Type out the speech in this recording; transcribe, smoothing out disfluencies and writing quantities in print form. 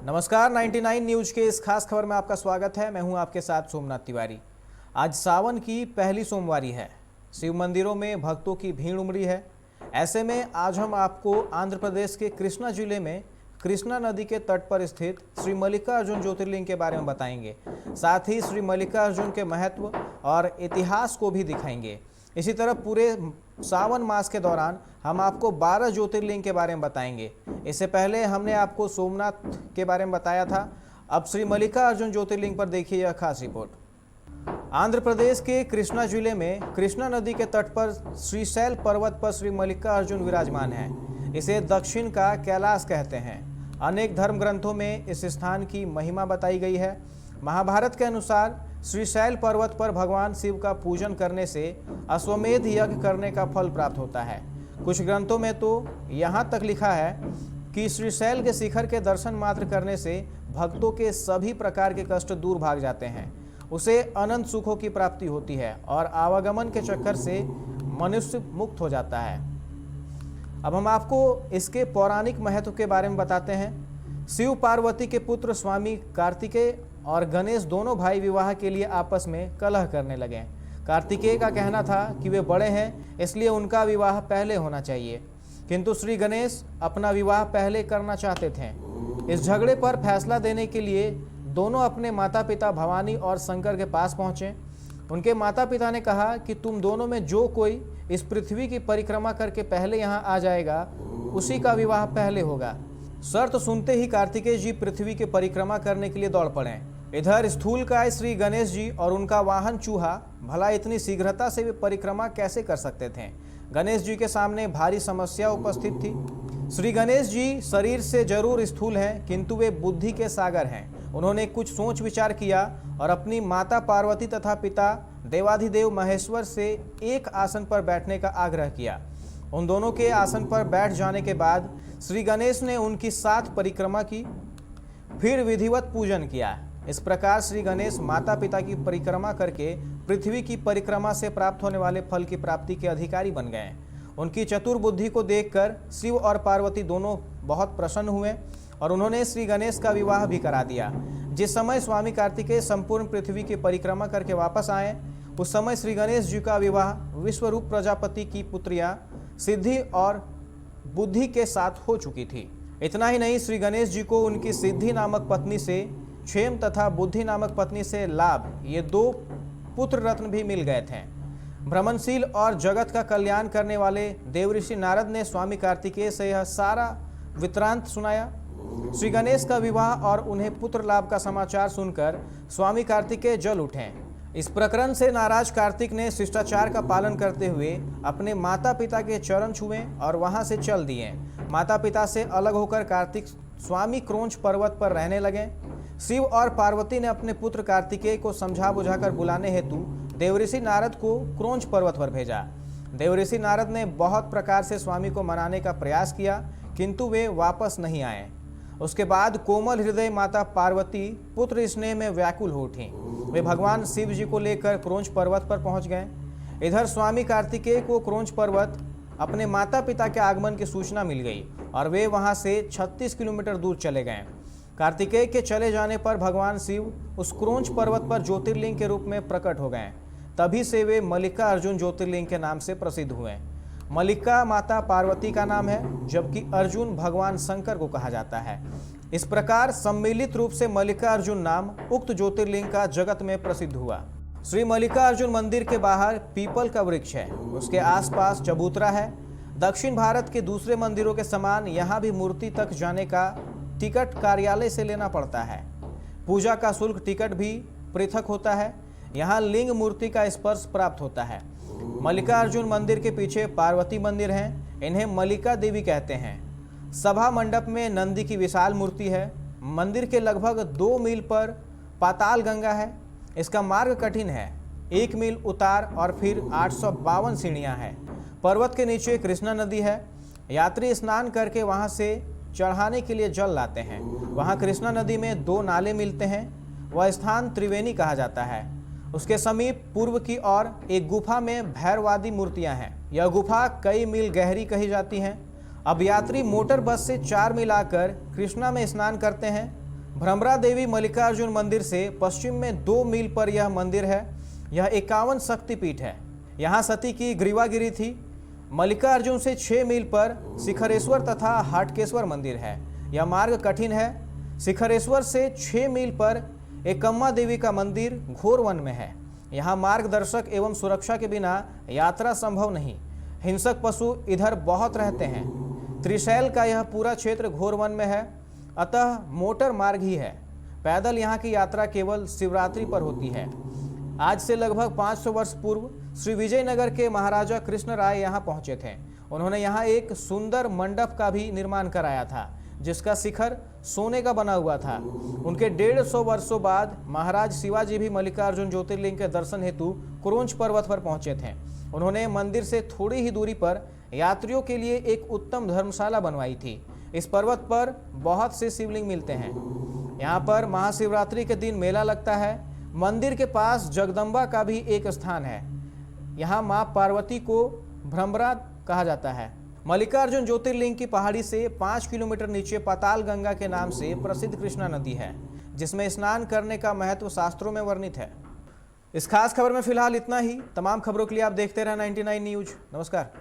नमस्कार, 99 न्यूज के इस खास खबर में आपका स्वागत है। मैं हूं आपके साथ सोमनाथ तिवारी। आज सावन की पहली सोमवारी है। शिव मंदिरों में भक्तों की भीड़ उमड़ी है। ऐसे में आज हम आपको आंध्र प्रदेश के कृष्णा जिले में कृष्णा नदी के तट पर स्थित श्री मल्लिकार्जुन ज्योतिर्लिंग के बारे में बताएंगे। साथ ही श्री मल्लिकार्जुन के महत्व और इतिहास को भी दिखाएंगे। इसी तरह पूरे सावन मास के दौरान हम आपको 12 ज्योतिर्लिंग के बारे में बताएंगे। इससे पहले हमने आपको सोमनाथ के बारे में बताया था। अब श्री मल्लिकार्जुन ज्योतिर्लिंग पर देखिए यह खास रिपोर्ट। आंध्र प्रदेश के कृष्णा जिले में कृष्णा नदी के तट पर श्रीशैल पर्वत पर श्री मल्लिकार्जुन विराजमान है। इसे दक्षिण का कैलाश कहते हैं। अनेक धर्म ग्रंथों में इस स्थान की महिमा बताई गई है। महाभारत के अनुसार श्रीशैल पर्वत पर भगवान शिव का पूजन करने से अश्वमेध यज्ञ करने का फल प्राप्त होता है। कुछ ग्रंथों में तो यहाँ तक लिखा है कि श्रीशैल के शिखर के दर्शन मात्र करने से भक्तों के सभी प्रकार के कष्ट दूर भाग जाते हैं। उसे अनंत सुखों की प्राप्ति होती है और आवागमन के चक्कर से मनुष्य मुक्त हो जाता है। अब हम आपको इसके पौराणिक महत्व के बारे में बताते हैं। शिव पार्वती के पुत्र स्वामी कार्तिकेय और गणेश दोनों भाई विवाह के लिए आपस में कलह करने लगे। कार्तिकेय का कहना था कि वे बड़े हैं, इसलिए उनका विवाह पहले होना चाहिए, किंतु श्री गणेश अपना विवाह पहले करना चाहते थे। इस झगड़े पर फैसला देने के लिए दोनों अपने माता पिता भवानी और शंकर के पास पहुंचे। उनके माता पिता ने कहा कि तुम दोनों में जो कोई इस पृथ्वी की परिक्रमा करके पहले यहाँ आ जाएगा, उसी का विवाह पहले होगा। शर्त सुनते ही कार्तिकेय जी पृथ्वी की परिक्रमा करने के लिए दौड़ पड़े। इधर स्थूलकाय श्री गणेश जी और उनका वाहन चूहा, भला इतनी शीघ्रता से वे परिक्रमा कैसे कर सकते थे। गणेश जी के सामने भारी समस्या उपस्थित थी। श्री गणेश जी शरीर से जरूर स्थूल हैं, किंतु वे बुद्धि के सागर हैं। उन्होंने कुछ सोच विचार किया और अपनी माता पार्वती तथा पिता देवाधिदेव महेश्वर से एक आसन पर बैठने का आग्रह किया। उन दोनों के आसन पर बैठ जाने के बाद श्री गणेश ने उनकी 7 परिक्रमा की, फिर विधिवत पूजन किया। इस प्रकार श्री गणेश माता पिता की परिक्रमा करके पृथ्वी की परिक्रमा से प्राप्त होने वाले फल की प्राप्ति के अधिकारी बन गए। उनकी चतुर बुद्धि को देखकर शिव और पार्वती दोनों बहुत प्रसन्न हुए और उन्होंने श्री गणेश का विवाह भी करा दिया। जिस समय स्वामी कार्तिकेय संपूर्ण पृथ्वी की परिक्रमा करके वापस आए, उस समय श्री गणेश जी का विवाह विश्वरूप प्रजापति की पुत्रिया सिद्धि और बुद्धि के साथ हो चुकी थी। इतना ही नहीं, श्री गणेश जी को उनकी सिद्धि नामक पत्नी से क्षेम तथा बुद्धि नामक पत्नी से लाभ, ये 2 पुत्र रत्न भी मिल गए थे। भ्रमणशील और जगत का कल्याण करने वाले देवऋषि नारद ने स्वामी कार्तिकेय से यह सारा वृत्तांत सुनाया। श्री गणेश का विवाह और उन्हें पुत्र लाभ का समाचार सुनकर स्वामी कार्तिकेय जल उठे। इस प्रकरण से नाराज कार्तिक ने शिष्टाचार का पालन करते हुए अपने माता पिता के चरण छुए और वहां से चल दिए। माता पिता से अलग होकर कार्तिक स्वामी क्रोंच पर्वत पर रहने लगे। शिव और पार्वती ने अपने पुत्र कार्तिकेय को समझा बुझाकर बुलाने हेतु देवऋषि नारद को क्रोंच पर्वत पर भेजा। देवऋषि नारद ने बहुत प्रकार से स्वामी को मनाने का प्रयास किया, किंतु वे वापस नहीं आए। उसके बाद कोमल हृदय माता पार्वती पुत्र स्नेह में व्याकुल हो उठी। वे भगवान शिव जी को लेकर क्रोंच पर्वत पर पहुंच गए। इधर स्वामी कार्तिकेय को क्रोंच पर्वत अपने माता पिता के आगमन की सूचना मिल गई और वे वहां से 36 किलोमीटर दूर चले गए। कार्तिकेय के चले जाने पर भगवान शिव उस क्रोंच पर्वत पर ज्योतिर्लिंग के रूप में प्रकट हो गए। तभी से वे मल्लिकार्जुन ज्योतिर्लिंग के नाम से प्रसिद्ध हुए। मल्लिका माता पार्वती का नाम है, जबकि अर्जुन भगवान शंकर को कहा जाता है। इस प्रकार सम्मिलित रूप से मल्लिकार्जुन नाम उक्त ज्योतिर्लिंग का जगत में प्रसिद्ध हुआ। श्री मल्लिकार्जुन मंदिर के बाहर पीपल का वृक्ष है, उसके आसपास चबूतरा है। दक्षिण भारत के दूसरे मंदिरों के समान यहाँ भी मूर्ति तक जाने का टिकट कार्यालय से लेना पड़ता है। पूजा का शुल्क टिकट भी पृथक होता है। यहाँ लिंग मूर्ति का स्पर्श प्राप्त होता है। मल्लिकार्जुन मंदिर के पीछे पार्वती मंदिर हैं, इन्हें मल्लिका देवी कहते हैं। सभा मंडप में नंदी की विशाल मूर्ति है। मंदिर के लगभग 2 मील पर पाताल गंगा है। इसका मार्ग कठिन है, 1 मील उतार और फिर 852 सीढ़ियाँ हैं। पर्वत के नीचे कृष्णा नदी है। यात्री स्नान करके वहाँ से चढ़ाने के लिए जल लाते हैं। वहाँ कृष्णा नदी में 2 नाले मिलते हैं। वह स्थान त्रिवेणी कहा जाता है। उसके समीप पूर्व की ओर एक गुफा में भैरवादी मूर्तियां हैं। यह गुफा कई मील गहरी कही जाती है। अब यात्री मोटर बस से 4 मील आकर कृष्णा में स्नान करते हैं। भ्रमरा देवी मल्लिकार्जुन मंदिर से पश्चिम में 2 मील पर यह मंदिर है। यह 51 शक्तिपीठ है। यहाँ सती की ग्रीवागिरी थी। मल्लिकार्जुन से 6 मील पर शिखरेश्वर तथा हाटकेश्वर मंदिर है। यह मार्ग कठिन है। शिखरेश्वर से 6 मील पर एकम्मा देवी का मंदिर घोर वन में है। यहाँ मार्गदर्शक एवं सुरक्षा के बिना यात्रा संभव नहीं। हिंसक पशु इधर बहुत रहते हैं। त्रिशैल का यह पूरा क्षेत्र घोर वन में है, अतः मोटर मार्ग ही है। पैदल यहाँ की यात्रा केवल शिवरात्रि पर होती है। आज से लगभग 500 वर्ष पूर्व श्री विजयनगर के महाराजा कृष्ण राय यहाँ पहुँचे थे। उन्होंने यहाँ एक सुंदर मंडप का भी निर्माण कराया था, जिसका शिखर सोने का बना हुआ था। उनके 150 वर्षों बाद महाराज शिवाजी भी मल्लिकार्जुन ज्योतिर्लिंग के दर्शन हेतु क्रोंच पर्वत पर पहुंचे थे। उन्होंने मंदिर से थोड़ी ही दूरी पर यात्रियों के लिए एक उत्तम धर्मशाला बनवाई थी। इस पर्वत पर बहुत से शिवलिंग मिलते हैं। यहाँ पर महाशिवरात्रि के दिन मेला लगता है। मंदिर के पास जगदम्बा का भी एक स्थान है। यहाँ माँ पार्वती को भ्रमरा कहा जाता है। मल्लिकार्जुन ज्योतिर्लिंग की पहाड़ी से 5 किलोमीटर नीचे पाताल गंगा के नाम से प्रसिद्ध कृष्णा नदी है, जिसमें स्नान करने का महत्व शास्त्रों में वर्णित है। इस खास खबर में फिलहाल इतना ही। तमाम खबरों के लिए आप देखते रहें 99 न्यूज। नमस्कार।